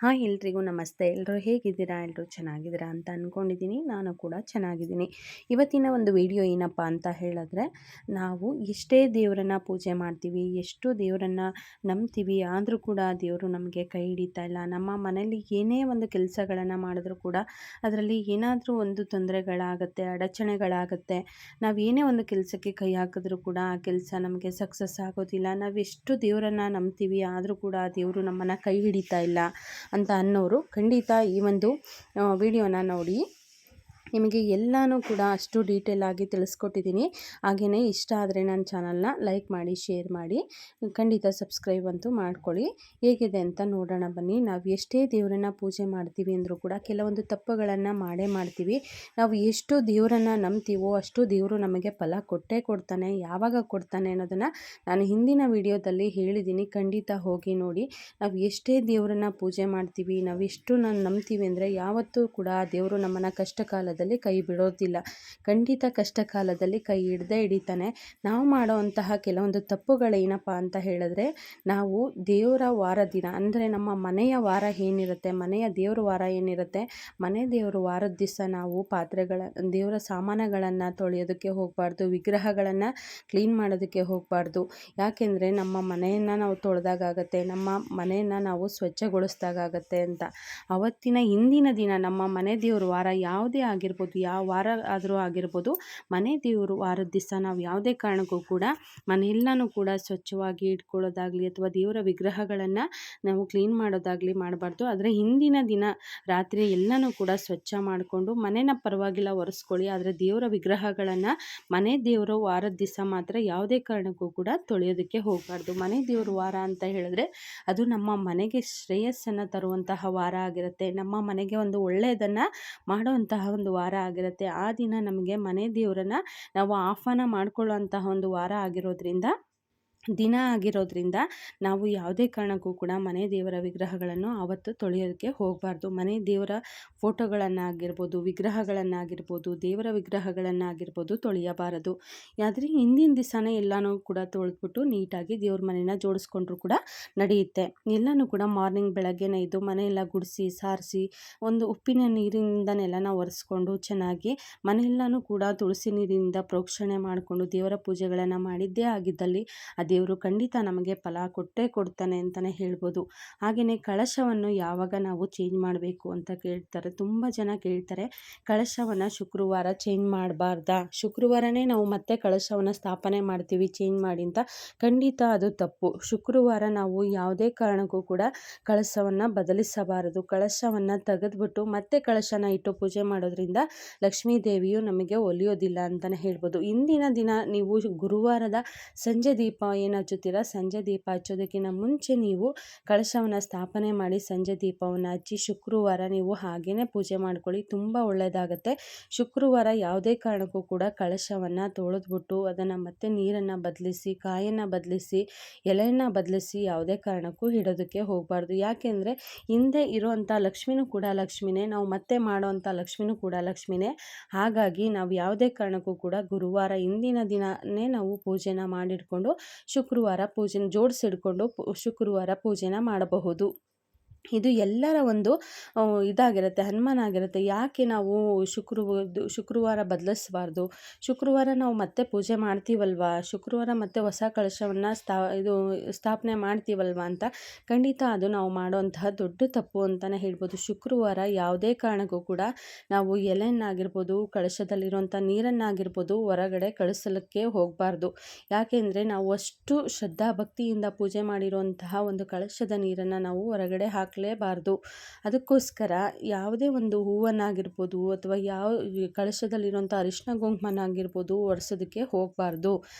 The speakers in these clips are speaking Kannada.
ಹಾಯ್ ಎಲ್ರಿಗೂ ನಮಸ್ತೆ. ಎಲ್ಲರೂ ಹೇಗಿದ್ದೀರಾ? ಎಲ್ಲರೂ ಚೆನ್ನಾಗಿದ್ದೀರಾ ಅಂತ ಅಂದ್ಕೊಂಡಿದ್ದೀನಿ. ನಾನು ಕೂಡ ಚೆನ್ನಾಗಿದ್ದೀನಿ. ಇವತ್ತಿನ ಒಂದು ವಿಡಿಯೋ ಏನಪ್ಪ ಅಂತ ಹೇಳಿದ್ರೆ, ನಾವು ಎಷ್ಟೇ ದೇವರನ್ನು ಪೂಜೆ ಮಾಡ್ತೀವಿ, ಎಷ್ಟು ದೇವರನ್ನು ನಂಬ್ತೀವಿ, ಆದರೂ ಕೂಡ ದೇವರು ನಮಗೆ ಕೈ ಹಿಡಿತಾ ಇಲ್ಲ. ನಮ್ಮ ಮನೇಲಿ ಏನೇ ಒಂದು ಕೆಲಸಗಳನ್ನು ಮಾಡಿದ್ರೂ ಕೂಡ ಅದರಲ್ಲಿ ಏನಾದರೂ ಒಂದು ತೊಂದರೆಗಳಾಗುತ್ತೆ, ಅಡಚಣೆಗಳಾಗುತ್ತೆ. ನಾವು ಏನೇ ಒಂದು ಕೆಲಸಕ್ಕೆ ಕೈ ಹಾಕಿದ್ರೂ ಕೂಡ ಆ ಕೆಲಸ ನಮಗೆ ಸಕ್ಸಸ್ ಆಗೋದಿಲ್ಲ. ನಾವೆಷ್ಟು ದೇವರನ್ನು ನಂಬ್ತೀವಿ, ಆದರೂ ಕೂಡ ದೇವರು ನಮ್ಮನ್ನು ಕೈ ಹಿಡಿತಾ ಇಲ್ಲ ಅಂತ ಅನ್ನೋರು ಖಂಡಿತ ಈ ಒಂದು ವಿಡಿಯೋನ ನೋಡಿ. ನಿಮಗೆ ಎಲ್ಲನೂ ಕೂಡ ಅಷ್ಟು ಡೀಟೇಲಾಗಿ ತಿಳಿಸ್ಕೊಟ್ಟಿದ್ದೀನಿ. ಹಾಗೆಯೇ ಇಷ್ಟ ಆದರೆ ನನ್ನ ಚಾನಲ್ನ ಲೈಕ್ ಮಾಡಿ, ಶೇರ್ ಮಾಡಿ, ಖಂಡಿತ ಸಬ್ಸ್ಕ್ರೈಬ್ ಅಂತೂ ಮಾಡ್ಕೊಳ್ಳಿ. ಹೇಗಿದೆ ಅಂತ ನೋಡೋಣ ಬನ್ನಿ. ನಾವು ಎಷ್ಟೇ ದೇವರನ್ನು ಪೂಜೆ ಮಾಡ್ತೀವಿ ಅಂದರೂ ಕೂಡ ಕೆಲವೊಂದು ತಪ್ಪುಗಳನ್ನು ಮಾಡೇ ಮಾಡ್ತೀವಿ. ನಾವು ಎಷ್ಟು ದೇವರನ್ನು ನಂಬ್ತೀವೋ ಅಷ್ಟು ದೇವರು ನಮಗೆ ಫಲ ಕೊಟ್ಟೇ ಕೊಡ್ತಾನೆ. ಯಾವಾಗ ಕೊಡ್ತಾನೆ ಅನ್ನೋದನ್ನು ನಾನು ಹಿಂದಿನ ವಿಡಿಯೋದಲ್ಲಿ ಹೇಳಿದ್ದೀನಿ. ಖಂಡಿತ ಹೋಗಿ ನೋಡಿ. ನಾವು ಎಷ್ಟೇ ದೇವರನ್ನು ಪೂಜೆ ಮಾಡ್ತೀವಿ, ನಾವು ಎಷ್ಟು ನಂಬ್ತೀವಿ ಅಂದರೆ ಯಾವತ್ತೂ ಕೂಡ ದೇವರು ನಮ್ಮನ್ನು ಕಷ್ಟ ಕಾಲದಲ್ಲಿ ಕೈ ಬಿಡೋದಿಲ್ಲ. ಖಂಡಿತ ಕಷ್ಟ ಕಾಲದಲ್ಲಿ ಕೈ ಹಿಡಿತಾನೆ. ನಾವು ಮಾಡೋವಂತಹ ಕೆಲವೊಂದು ತಪ್ಪುಗಳೇನಪ್ಪ ಅಂತ ಹೇಳಿದ್ರೆ, ನಾವು ದೇವರ ವಾರ ದಿನ ಅಂದರೆ ನಮ್ಮ ಮನೆಯ ವಾರ ಏನಿರುತ್ತೆ, ಮನೆಯ ದೇವರ ವಾರ ಏನಿರುತ್ತೆ, ಮನೆ ದೇವರ ವಾರದ ದಿವಸ ನಾವು ದೇವರ ಸಾಮಾನುಗಳನ್ನು ತೊಳೆಯೋದಕ್ಕೆ ಹೋಗಬಾರ್ದು, ವಿಗ್ರಹಗಳನ್ನು ಕ್ಲೀನ್ ಮಾಡೋದಕ್ಕೆ ಹೋಗಬಾರ್ದು. ಯಾಕೆಂದರೆ ನಮ್ಮ ಮನೆಯನ್ನು ನಾವು ತೊಳೆದಾಗತ್ತೆ, ನಮ್ಮ ಮನೆಯನ್ನು ನಾವು ಸ್ವಚ್ಛಗೊಳಿಸ್ದಾಗತ್ತೆ ಅಂತ. ಅವತ್ತಿನ ಹಿಂದಿನ ದಿನ ನಮ್ಮ ಮನೆ ದೇವ್ರ ವಾರ ಯಾವುದೇ ಆಗಿರ್ಬೋದು, ಯಾವ ವಾರ ಆದರೂ ಆಗಿರ್ಬೋದು, ಮನೆ ದೇವರು ವಾರದ ದಿವಸ ನಾವು ಯಾವುದೇ ಕಾರಣಕ್ಕೂ ಕೂಡ ಮನೆಯೆಲ್ಲನೂ ಕೂಡ ಸ್ವಚ್ಛವಾಗಿ ಇಟ್ಕೊಳ್ಳೋದಾಗಲಿ ಅಥವಾ ದೇವರ ವಿಗ್ರಹಗಳನ್ನು ನಾವು ಕ್ಲೀನ್ ಮಾಡೋದಾಗಲಿ ಮಾಡಬಾರ್ದು. ಆದರೆ ಹಿಂದಿನ ದಿನ ರಾತ್ರಿ ಎಲ್ಲನೂ ಕೂಡ ಸ್ವಚ್ಛ ಮಾಡಿಕೊಂಡು ಮನೆನ ಪರವಾಗಿಲ್ಲ ಒರೆಸ್ಕೊಳ್ಳಿ. ಆದರೆ ದೇವರ ವಿಗ್ರಹಗಳನ್ನು ಮನೆ ದೇವರು ವಾರದ ದಿವಸ ಮಾತ್ರ ಯಾವುದೇ ಕಾರಣಕ್ಕೂ ಕೂಡ ತೊಳೆಯೋದಕ್ಕೆ ಹೋಗಬಾರ್ದು. ಮನೆ ದೇವ್ರ ವಾರ ಅಂತ ಹೇಳಿದ್ರೆ ಅದು ನಮ್ಮ ಮನೆಗೆ ಶ್ರೇಯಸ್ಸನ್ನು ತರುವಂತಹ ವಾರ ಆಗಿರುತ್ತೆ. ನಮ್ಮ ಮನೆಗೆ ಒಂದು ಒಳ್ಳೆಯದನ್ನು ಮಾಡುವಂತಹ ಒಂದು ವಾರ ಆಗಿರುತ್ತೆ. ಆ ದಿನ ನಮಗೆ ಮನೆ ದೇವರನ್ನು ನಾವು ಆಹ್ವಾನ ಮಾಡಿಕೊಳ್ಳುವಂತಹ ಒಂದು ವಾರ ಆಗಿರೋದ್ರಿಂದ ನಾವು ಯಾವುದೇ ಕಾರಣಕ್ಕೂ ಕೂಡ ಮನೆ ದೇವರ ವಿಗ್ರಹಗಳನ್ನು ಆವತ್ತು ತೊಳೆಯೋದಕ್ಕೆ ಹೋಗಬಾರ್ದು. ಮನೆ ದೇವರ ಫೋಟೋಗಳನ್ನಾಗಿರ್ಬೋದು, ವಿಗ್ರಹಗಳನ್ನಾಗಿರ್ಬೋದು, ದೇವರ ವಿಗ್ರಹಗಳನ್ನಾಗಿರ್ಬೋದು ತೊಳೆಯಬಾರದು. ಆದರೆ ಹಿಂದಿನ ದಿವಸನೇ ಎಲ್ಲನೂ ಕೂಡ ತೊಳೆದ್ಬಿಟ್ಟು ನೀಟಾಗಿ ದೇವ್ರ ಮನೆಯನ್ನು ಜೋಡಿಸ್ಕೊಂಡ್ರೂ ಕೂಡ ನಡೆಯುತ್ತೆ. ಎಲ್ಲನೂ ಕೂಡ ಮಾರ್ನಿಂಗ್ ಬೆಳಗ್ಗೆನೇ ಇದ್ದು ಮನೆಯೆಲ್ಲ ಗುಡಿಸಿ ಸಾರಿಸಿ ಒಂದು ಉಪ್ಪಿನ ನೀರಿನಿಂದ ನೆಲನ ಒರೆಸ್ಕೊಂಡು ಚೆನ್ನಾಗಿ ಮನೆಯೆಲ್ಲನೂ ಕೂಡ ತುಳಸಿ ನೀರಿನಿಂದ ಪ್ರೋಕ್ಷಣೆ ಮಾಡಿಕೊಂಡು ದೇವರ ಪೂಜೆಗಳನ್ನು ಮಾಡಿದ್ದೇ ಆಗಿದ್ದಲ್ಲಿ ಆ ದೇವರು ಖಂಡಿತ ನಮಗೆ ಫಲ ಕೊಟ್ಟೇ ಕೊಡ್ತಾನೆ ಅಂತಲೇ ಹೇಳ್ಬೋದು. ಹಾಗೆಯೇ ಕಳಶವನ್ನು ಯಾವಾಗ ನಾವು ಚೇಂಜ್ ಮಾಡಬೇಕು ಅಂತ ಕೇಳ್ತಾರೆ, ತುಂಬ ಜನ ಕೇಳ್ತಾರೆ. ಕಳಶವನ್ನು ಶುಕ್ರವಾರ ಚೇಂಜ್ ಮಾಡಬಾರ್ದಾ? ಶುಕ್ರವಾರನೇ ನಾವು ಮತ್ತೆ ಕಳಶವನ್ನು ಸ್ಥಾಪನೆ ಮಾಡ್ತೀವಿ ಚೇಂಜ್ ಮಾಡಿ ಅಂತ. ಖಂಡಿತ ಅದು ತಪ್ಪು. ಶುಕ್ರವಾರ ನಾವು ಯಾವುದೇ ಕಾರಣಕ್ಕೂ ಕೂಡ ಕಳಶವನ್ನು ಬದಲಿಸಬಾರದು. ಕಳಶವನ್ನು ತೆಗೆದ್ಬಿಟ್ಟು ಮತ್ತೆ ಕಳಶನ ಇಟ್ಟು ಪೂಜೆ ಮಾಡೋದ್ರಿಂದ ಲಕ್ಷ್ಮೀ ದೇವಿಯು ನಮಗೆ ಒಲಿಯೋದಿಲ್ಲ ಅಂತಲೇ ಹೇಳ್ಬೋದು. ಇಂದಿನ ದಿನ ನೀವು ಗುರುವಾರದ ಸಂಜೆ ದೀಪ ಏನು ಹಚ್ಚುತ್ತೀರಾ, ಸಂಜೆ ದೀಪ ಹಚ್ಚೋದಕ್ಕಿಂತ ಮುಂಚೆ ನೀವು ಕಳಶವನ್ನು ಸ್ಥಾಪನೆ ಮಾಡಿ ಸಂಜೆ ದೀಪವನ್ನು ಹಚ್ಚಿ ಶುಕ್ರವಾರ ನೀವು ಹಾಗೇ ಪೂಜೆ ಮಾಡ್ಕೊಳ್ಳಿ, ತುಂಬ ಒಳ್ಳೆಯದಾಗತ್ತೆ. ಶುಕ್ರವಾರ ಯಾವುದೇ ಕಾರಣಕ್ಕೂ ಕೂಡ ಕಳಶವನ್ನು ತೊಳೆದ್ಬಿಟ್ಟು ಅದನ್ನು ಮತ್ತೆ ನೀರನ್ನು ಬದಲಿಸಿ, ಕಾಯನ್ನು ಬದಲಿಸಿ, ಎಲೆಯನ್ನು ಬದಲಿಸಿ ಯಾವುದೇ ಕಾರಣಕ್ಕೂ ಇಡೋದಕ್ಕೆ ಹೋಗಬಾರ್ದು. ಯಾಕೆಂದರೆ ಹಿಂದೆ ಇರೋವಂಥ ಲಕ್ಷ್ಮಿನೂ ಕೂಡ ಲಕ್ಷ್ಮಿನೇ, ನಾವು ಮತ್ತೆ ಮಾಡೋವಂಥ ಲಕ್ಷ್ಮಿನೂ ಕೂಡ ಲಕ್ಷ್ಮಿನೇ. ಹಾಗಾಗಿ ನಾವು ಯಾವುದೇ ಕಾರಣಕ್ಕೂ ಕೂಡ ಗುರುವಾರ ಹಿಂದಿನ ದಿನವೇ ನಾವು ಪೂಜೆನ ಮಾಡಿಟ್ಕೊಂಡು ಶುಕ್ರವಾರ ಪೂಜೆನ ಜೋಡಿಸಿಡ್ಕೊಂಡು ಶುಕ್ರವಾರ ಪೂಜೆನ ಮಾಡಬಹುದು. ಇದು ಎಲ್ಲರ ಒಂದು ಇದಾಗಿರುತ್ತೆ, ಅನುಮಾನ ಆಗಿರುತ್ತೆ. ಯಾಕೆ ನಾವು ಶುಕ್ರವಾರ ಬದಲಿಸಬಾರ್ದು? ಶುಕ್ರವಾರ ನಾವು ಮತ್ತೆ ಪೂಜೆ ಮಾಡ್ತೀವಲ್ವ, ಶುಕ್ರವಾರ ಮತ್ತೆ ಹೊಸ ಕಳಶವನ್ನು ಸ್ಥಾಪನೆ ಮಾಡ್ತೀವಲ್ವ ಅಂತ. ಖಂಡಿತ ಅದು ನಾವು ಮಾಡೋಂತಹ ದೊಡ್ಡ ತಪ್ಪು ಅಂತಲೇ ಹೇಳ್ಬೋದು. ಶುಕ್ರವಾರ ಯಾವುದೇ ಕಾರಣಕ್ಕೂ ಕೂಡ ನಾವು ಎಲೆಯನ್ನಾಗಿರ್ಬೋದು, ಕಳಶದಲ್ಲಿರುವಂಥ ನೀರನ್ನಾಗಿರ್ಬೋದು ಹೊರಗಡೆ ಕಳಿಸಲಿಕ್ಕೆ ಹೋಗಬಾರ್ದು. ಯಾಕೆಂದರೆ ನಾವು ಅಷ್ಟು ಶ್ರದ್ಧಾ ಭಕ್ತಿಯಿಂದ ಪೂಜೆ ಮಾಡಿರುವಂತಹ ಒಂದು ಕಳಶದ ನೀರನ್ನು ನಾವು ಹೊರಗಡೆ ಹಾಕಲೇಬಾರ್ದು. ಅದಕ್ಕೋಸ್ಕರ ಯಾವುದೇ ಒಂದು ಹೂವನ್ನಾಗಿರ್ಬೋದು ಅಥವಾ ಯಾವ ಕಳಶದಲ್ಲಿರುವಂಥ ಅರಿಶಿನ ಕುಂಕುಮನಾಗಿರ್ಬೋದು ಒರೆಸೋದಕ್ಕೆ ಹೋಗಬಾರ್ದು.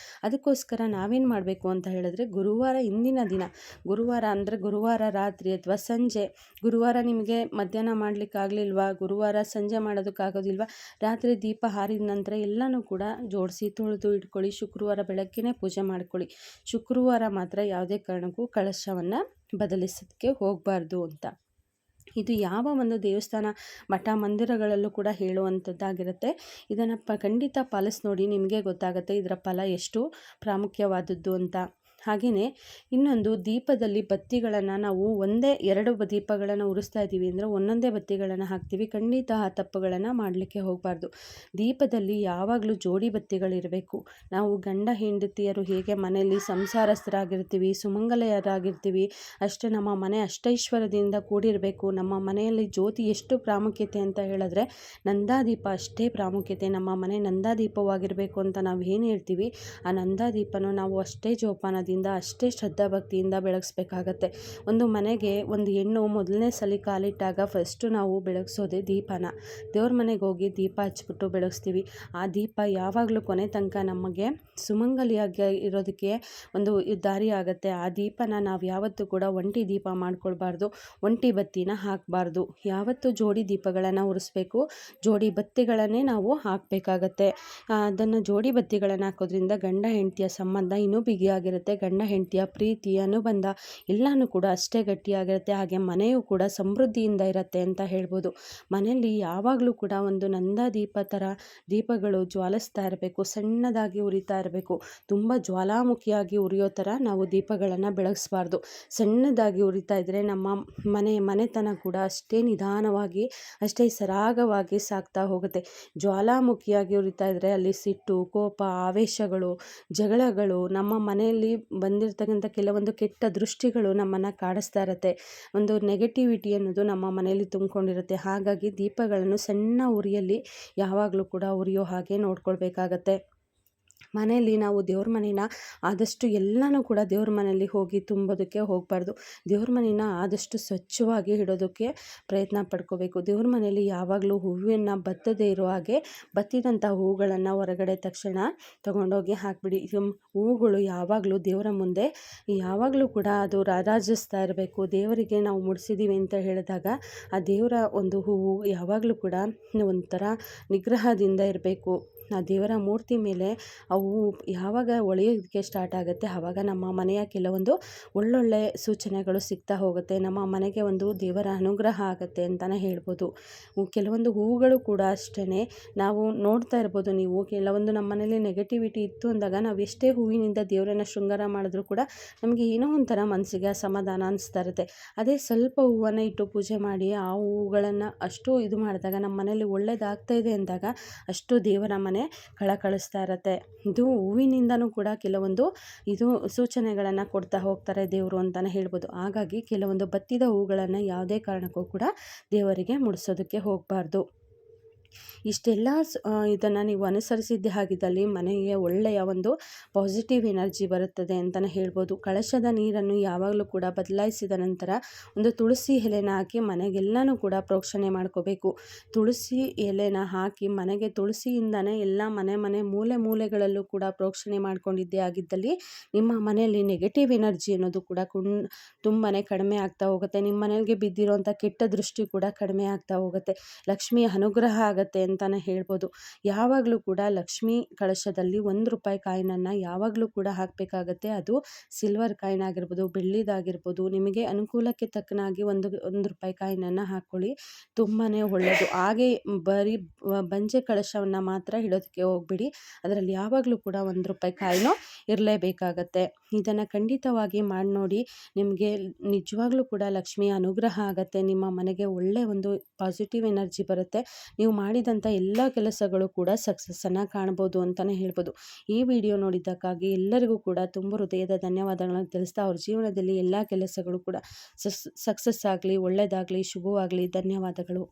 ಅದಕ್ಕೋಸ್ಕರ ನಾವೇನು ಮಾಡಬೇಕು ಅಂತ ಹೇಳಿದ್ರೆ, ಗುರುವಾರ ಹಿಂದಿನ ದಿನ, ಗುರುವಾರ ಅಂದರೆ ಗುರುವಾರ ರಾತ್ರಿ ಅಥವಾ ಸಂಜೆ, ಗುರುವಾರ ನಿಮಗೆ ಮಧ್ಯಾಹ್ನ ಮಾಡಲಿಕ್ಕಾಗಲಿಲ್ವಾ, ಗುರುವಾರ ಸಂಜೆ ಮಾಡೋದಕ್ಕಾಗೋದಿಲ್ವ, ರಾತ್ರಿ ದೀಪ ಹಾರಿದ ನಂತರ ಎಲ್ಲನೂ ಕೂಡ ಜೋಡಿಸಿ ತೊಳೆದು ಇಟ್ಕೊಳ್ಳಿ. ಶುಕ್ರವಾರ ಬೆಳಗ್ಗೆನೇ ಪೂಜೆ ಮಾಡ್ಕೊಳ್ಳಿ. ಶುಕ್ರವಾರ ಮಾತ್ರ ಯಾವುದೇ ಕಾರಣಕ್ಕೂ ಕಳಶವನ್ನು ಬದಲಿಸೋದಕ್ಕೆ ಹೋಗಬಾರ್ದು ಅಂತ. ಇದು ಯಾವ ಒಂದು ದೇವಸ್ಥಾನ ಮಠ ಮಂದಿರಗಳಲ್ಲೂ ಕೂಡ ಹೇಳುವಂಥದ್ದಾಗಿರುತ್ತೆ. ಇದನ್ನು ಖಂಡಿತ ಪಾಲಿಸಿ ನೋಡಿ, ನಿಮಗೆ ಗೊತ್ತಾಗುತ್ತೆ ಇದರ ಫಲ ಎಷ್ಟು ಪ್ರಾಮುಖ್ಯವಾದದ್ದು ಅಂತ. ಹಾಗೆಯೇ ಇನ್ನೊಂದು ದೀಪದಲ್ಲಿ ಬತ್ತಿಗಳನ್ನು ನಾವು ಒಂದೇ 2 ದೀಪಗಳನ್ನು ಉರಿಸ್ತಾ ಇದ್ದೀವಿ ಅಂದರೆ ಒಂದೊಂದೇ ಬತ್ತಿಗಳನ್ನು ಹಾಕ್ತೀವಿ. ಖಂಡಿತ ಆ ತಪ್ಪುಗಳನ್ನು ಮಾಡಲಿಕ್ಕೆ ಹೋಗಬಾರ್ದು. ದೀಪದಲ್ಲಿ ಯಾವಾಗಲೂ ಜೋಡಿ ಬತ್ತಿಗಳಿರಬೇಕು. ನಾವು ಗಂಡ ಹೆಂಡತಿಯರು ಹೇಗೆ ಮನೆಯಲ್ಲಿ ಸಂಸಾರಸ್ಥರಾಗಿರ್ತೀವಿ, ಸುಮಂಗಲೆಯರಾಗಿರ್ತೀವಿ, ಅಷ್ಟೇ ನಮ್ಮ ಮನೆ ಅಷ್ಟೈಶ್ವರ್ಯದಿಂದ ಕೂಡಿರಬೇಕು. ನಮ್ಮ ಮನೆಯಲ್ಲಿ ಜ್ಯೋತಿ ಎಷ್ಟು ಪ್ರಾಮುಖ್ಯತೆ ಅಂತ ಹೇಳಿದ್ರೆ ನಂದಾದೀಪ ಅಷ್ಟೇ ಪ್ರಾಮುಖ್ಯತೆ. ನಮ್ಮ ಮನೆ ನಂದಾದೀಪವಾಗಿರಬೇಕು ಅಂತ ನಾವು ಏನು ಹೇಳ್ತೀವಿ, ಆ ನಂದಾದೀಪನ ನಾವು ಅಷ್ಟೇ ಜೋಪಾನದಿಂದ ಅಷ್ಟೇ ಶ್ರದ್ಧಾಭಕ್ತಿಯಿಂದ ಬೆಳಗಿಸ್ಬೇಕಾಗತ್ತೆ. ಒಂದು ಮನೆಗೆ ಒಂದು ಹೆಣ್ಣು ಮೊದಲನೇ ಸಲ ಕಾಲಿಟ್ಟಾಗ ಫಸ್ಟು ನಾವು ಬೆಳಗಿಸೋದೇ ದೀಪನ. ದೇವ್ರ ಮನೆಗೆ ಹೋಗಿ ದೀಪ ಹಚ್ಬಿಟ್ಟು ಬೆಳಗಿಸ್ತೀವಿ. ಆ ದೀಪ ಯಾವಾಗಲೂ ಕೊನೆ ತನಕ ನಮಗೆ ಸುಮಂಗಲಿಯಾಗಿ ಇರೋದಕ್ಕೆ ಒಂದು ದಾರಿ ಆಗುತ್ತೆ. ಆ ದೀಪನ ನಾವು ಯಾವತ್ತೂ ಕೂಡ ಒಂಟಿ ದೀಪ ಮಾಡ್ಕೊಳ್ಬಾರ್ದು, ಒಂಟಿ ಬತ್ತಿನ ಹಾಕಬಾರ್ದು. ಯಾವತ್ತೂ ಜೋಡಿ ದೀಪಗಳನ್ನು ಉರಿಸ್ಬೇಕು, ಜೋಡಿ ಬತ್ತಿಗಳನ್ನೇ ನಾವು ಹಾಕಬೇಕಾಗತ್ತೆ. ಅದನ್ನು ಜೋಡಿ ಬತ್ತಿಗಳನ್ನು ಹಾಕೋದ್ರಿಂದ ಗಂಡ ಹೆಂಡತಿಯ ಸಂಬಂಧ ಇನ್ನೂ ಬಿಗಿಯಾಗಿರುತ್ತೆ. ಗಂಡ ಹೆಂಡತಿಯ ಪ್ರೀತಿ ಅನುಬಂಧ ಎಲ್ಲನೂ ಕೂಡ ಅಷ್ಟೇ ಗಟ್ಟಿಯಾಗಿರುತ್ತೆ. ಹಾಗೆ ಮನೆಯೂ ಕೂಡ ಸಮೃದ್ಧಿಯಿಂದ ಇರುತ್ತೆ ಅಂತ ಹೇಳ್ಬೋದು. ಮನೆಯಲ್ಲಿ ಯಾವಾಗಲೂ ಕೂಡ ಒಂದು ನಂದಾದೀಪ ಥರ ದೀಪಗಳು ಜ್ವಾಲಿಸ್ತಾ ಇರಬೇಕು, ಸಣ್ಣದಾಗಿ ಉರಿತಾ ಇರಬೇಕು. ತುಂಬ ಜ್ವಾಲಾಮುಖಿಯಾಗಿ ಉರಿಯೋ ಥರ ನಾವು ದೀಪಗಳನ್ನು ಬೆಳಗಿಸ್ಬಾರ್ದು. ಸಣ್ಣದಾಗಿ ಉರಿತಾ ಇದ್ದರೆ ನಮ್ಮ ಮನೆತನ ಕೂಡ ಅಷ್ಟೇ ನಿಧಾನವಾಗಿ ಅಷ್ಟೇ ಸರಾಗವಾಗಿ ಸಾಗ್ತಾ ಹೋಗುತ್ತೆ. ಜ್ವಾಲಾಮುಖಿಯಾಗಿ ಉರಿತಾ ಇದ್ದರೆ ಅಲ್ಲಿ ಸಿಟ್ಟು, ಕೋಪ, ಆವೇಶಗಳು, ಜಗಳಗಳು, ನಮ್ಮ ಮನೆಯಲ್ಲಿ ಬಂದಿರತಕ್ಕಂಥ ಕೆಲವೊಂದು ಕೆಟ್ಟ ದೃಷ್ಟಿಗಳು ನಮ್ಮನ್ನು ಕಾಡಿಸ್ತಾ ಇರುತ್ತೆ. ಒಂದು ನೆಗೆಟಿವಿಟಿ ಅನ್ನೋದು ನಮ್ಮ ಮನೆಯಲ್ಲಿ ತುಂಬಿಕೊಂಡಿರುತ್ತೆ. ಹಾಗಾಗಿ ದೀಪಗಳನ್ನು ಸಣ್ಣ ಉರಿಯಲ್ಲಿ ಯಾವಾಗಲೂ ಕೂಡ ಉರಿಯೋ ಹಾಗೆ ನೋಡ್ಕೊಳ್ಬೇಕಾಗತ್ತೆ. ಮನೆಯಲ್ಲಿ ನಾವು ದೇವ್ರ ಮನೇನ ಆದಷ್ಟು ಎಲ್ಲನೂ ಕೂಡ ದೇವ್ರ ಮನೆಯಲ್ಲಿ ಹೋಗಿ ತುಂಬೋದಕ್ಕೆ ಹೋಗಬಾರ್ದು. ದೇವ್ರ ಮನೇನ ಆದಷ್ಟು ಸ್ವಚ್ಛವಾಗಿ ಇಡೋದಕ್ಕೆ ಪ್ರಯತ್ನ ಪಡ್ಕೋಬೇಕು. ದೇವ್ರ ಮನೆಯಲ್ಲಿ ಯಾವಾಗಲೂ ಹೂವನ್ನು ಬತ್ತದೇ ಇರೋ ಹಾಗೆ ಬತ್ತಿದಂಥ ಹೂಗಳನ್ನು ಹೊರಗಡೆ ತಕ್ಷಣ ತಗೊಂಡೋಗಿ ಹಾಕಿಬಿಡಿ. ಹೂಗಳು ಯಾವಾಗಲೂ ದೇವರ ಮುಂದೆ ಯಾವಾಗಲೂ ಕೂಡ ಅದು ರಾರಾಜಿಸ್ತಾ ಇರಬೇಕು. ದೇವರಿಗೆ ನಾವು ಮುಡಿಸಿದ್ದೀವಿ ಅಂತ ಹೇಳಿದಾಗ ಆ ದೇವರ ಒಂದು ಹೂವು ಯಾವಾಗಲೂ ಕೂಡ ಒಂಥರ ನಿಗ್ರಹದಿಂದ ಇರಬೇಕು. ಆ ದೇವರ ಮೂರ್ತಿ ಮೇಲೆ ಅವು ಯಾವಾಗ ಒಳೆಯೋದಕ್ಕೆ ಸ್ಟಾರ್ಟ್ ಆಗುತ್ತೆ ಆವಾಗ ನಮ್ಮ ಮನೆಯ ಕೆಲವೊಂದು ಒಳ್ಳೊಳ್ಳೆ ಸೂಚನೆಗಳು ಸಿಗ್ತಾ ಹೋಗುತ್ತೆ. ನಮ್ಮ ಮನೆಗೆ ಒಂದು ದೇವರ ಅನುಗ್ರಹ ಆಗುತ್ತೆ ಅಂತಲೇ ಹೇಳ್ಬೋದು. ಕೆಲವೊಂದು ಹೂಗಳು ಕೂಡ ಅಷ್ಟೇ ನಾವು ನೋಡ್ತಾ ಇರ್ಬೋದು. ನೀವು ಕೆಲವೊಂದು ನಮ್ಮ ಮನೇಲಿ ನೆಗೆಟಿವಿಟಿ ಇತ್ತು ಅಂದಾಗ ನಾವು ಎಷ್ಟೇ ಹೂವಿನಿಂದ ದೇವರನ್ನು ಶೃಂಗಾರ ಮಾಡಿದ್ರೂ ಕೂಡ ನಮಗೆ ಏನೋ ಒಂಥರ ಮನಸ್ಸಿಗೆ ಅಸಮಾಧಾನ ಅನಿಸ್ತಾ ಇರುತ್ತೆ. ಅದೇ ಸ್ವಲ್ಪ ಹೂವನ್ನು ಇಟ್ಟು ಪೂಜೆ ಮಾಡಿ ಆ ಹೂಗಳನ್ನು ಅಷ್ಟು ಇದು ಮಾಡಿದಾಗ ನಮ್ಮ ಮನೇಲಿ ಒಳ್ಳೇದಾಗ್ತಾ ಇದೆ ಅಂದಾಗ ಅಷ್ಟು ದೇವರ ಮನೆ ಕಳಿಸ್ತಾ ಇರತ್ತೆ. ಇದು ಹೂವಿನಿಂದನೂ ಕೂಡ ಕೆಲವೊಂದು ಇದು ಸೂಚನೆಗಳನ್ನು ಕೊಡ್ತಾ ಹೋಗ್ತಾರೆ ದೇವರು ಅಂತಲೇ ಹೇಳ್ಬೋದು. ಹಾಗಾಗಿ ಕೆಲವೊಂದು ಬತ್ತಿದ ಹೂಗಳನ್ನು ಯಾವುದೇ ಕಾರಣಕ್ಕೂ ಕೂಡ ದೇವರಿಗೆ ಮುಡಿಸೋದಕ್ಕೆ ಹೋಗಬಾರ್ದು. ಇಷ್ಟೆಲ್ಲ ಇದನ್ನು ನೀವು ಅನುಸರಿಸಿದ್ದೇ ಆಗಿದ್ದಲ್ಲಿ ಮನೆಗೆ ಒಳ್ಳೆಯ ಒಂದು ಪಾಸಿಟಿವ್ ಎನರ್ಜಿ ಬರುತ್ತದೆ ಅಂತಲೇ ಹೇಳ್ಬೋದು. ಕಳಶದ ನೀರನ್ನು ಯಾವಾಗಲೂ ಕೂಡ ಬದಲಾಯಿಸಿದ ನಂತರ ಒಂದು ತುಳಸಿ ಎಲೆನ ಹಾಕಿ ಮನೆಗೆಲ್ಲನೂ ಕೂಡ ಪ್ರೋಕ್ಷಣೆ ಮಾಡ್ಕೋಬೇಕು. ತುಳಸಿ ಎಲೆನ ಹಾಕಿ ಮನೆಗೆ ತುಳಸಿಯಿಂದನೇ ಎಲ್ಲ ಮನೆ ಮೂಲೆಗಳಲ್ಲೂ ಕೂಡ ಪ್ರೋಕ್ಷಣೆ ಮಾಡ್ಕೊಂಡಿದ್ದೇ ಆಗಿದ್ದಲ್ಲಿ ನಿಮ್ಮ ಮನೆಯಲ್ಲಿ ನೆಗೆಟಿವ್ ಎನರ್ಜಿ ಅನ್ನೋದು ಕೂಡ ತುಂಬಾ ಕಡಿಮೆ ಆಗ್ತಾ ಹೋಗುತ್ತೆ. ನಿಮ್ಮ ಮನೆಗೆ ಬಿದ್ದಿರೋಂಥ ಕೆಟ್ಟ ದೃಷ್ಟಿ ಕೂಡ ಕಡಿಮೆ ಆಗ್ತಾ ಹೋಗುತ್ತೆ. ಲಕ್ಷ್ಮಿಯ ಅನುಗ್ರಹ ಆಗುತ್ತೆ ಅಂತಲೇ ಹೇಳ್ಬೋದು. ಯಾವಾಗಲೂ ಕೂಡ ಲಕ್ಷ್ಮೀ ಕಳಶದಲ್ಲಿ ₹1 ಕಾಯಿನನ್ನು ಯಾವಾಗಲೂ ಕೂಡ ಹಾಕಬೇಕಾಗತ್ತೆ. ಅದು ಸಿಲ್ವರ್ ಕಾಯಿನ್ ಆಗಿರ್ಬೋದು, ಬೆಳ್ಳಿದಾಗಿರ್ಬೋದು, ನಿಮಗೆ ಅನುಕೂಲಕ್ಕೆ ತಕ್ಕನಾಗಿ ₹1 ಕಾಯಿನನ್ನು ಹಾಕ್ಕೊಳ್ಳಿ, ತುಂಬಾ ಒಳ್ಳೆಯದು. ಹಾಗೆ ಬರೀ ಬಂಜೆ ಕಳಶವನ್ನು ಮಾತ್ರ ಇಡೋದಕ್ಕೆ ಹೋಗ್ಬಿಡಿ. ಅದರಲ್ಲಿ ಯಾವಾಗಲೂ ಕೂಡ ₹1 ಕಾಯಿನೂ ಇರಲೇಬೇಕಾಗತ್ತೆ. ಇದನ್ನು ಖಂಡಿತವಾಗಿ ಮಾಡಿ ನೋಡಿ. ನಿಮಗೆ ನಿಜವಾಗ್ಲೂ ಕೂಡ ಲಕ್ಷ್ಮಿಯ ಅನುಗ್ರಹ ಆಗುತ್ತೆ. ನಿಮ್ಮ ಮನೆಗೆ ಒಳ್ಳೆಯ ಒಂದು ಪಾಸಿಟಿವ್ ಎನರ್ಜಿ ಬರುತ್ತೆ. ನೀವು ಮಾಡಿದಂಥ ಎಲ್ಲ ಕೆಲಸಗಳು ಕೂಡ ಸಕ್ಸಸ್ಸನ್ನು ಕಾಣ್ಬೋದು ಅಂತಲೇ ಹೇಳ್ಬೋದು. ಈ ವಿಡಿಯೋ ನೋಡಿದ್ದಕ್ಕಾಗಿ ಎಲ್ಲರಿಗೂ ಕೂಡ ತುಂಬ ಹೃದಯದ ಧನ್ಯವಾದಗಳನ್ನು ತಿಳಿಸ್ತಾ ಅವ್ರ ಜೀವನದಲ್ಲಿ ಎಲ್ಲ ಕೆಲಸಗಳು ಕೂಡ ಸಕ್ಸಸ್ ಆಗಲಿ, ಒಳ್ಳೆಯದಾಗಲಿ, ಶುಭವಾಗಲಿ. ಧನ್ಯವಾದಗಳು.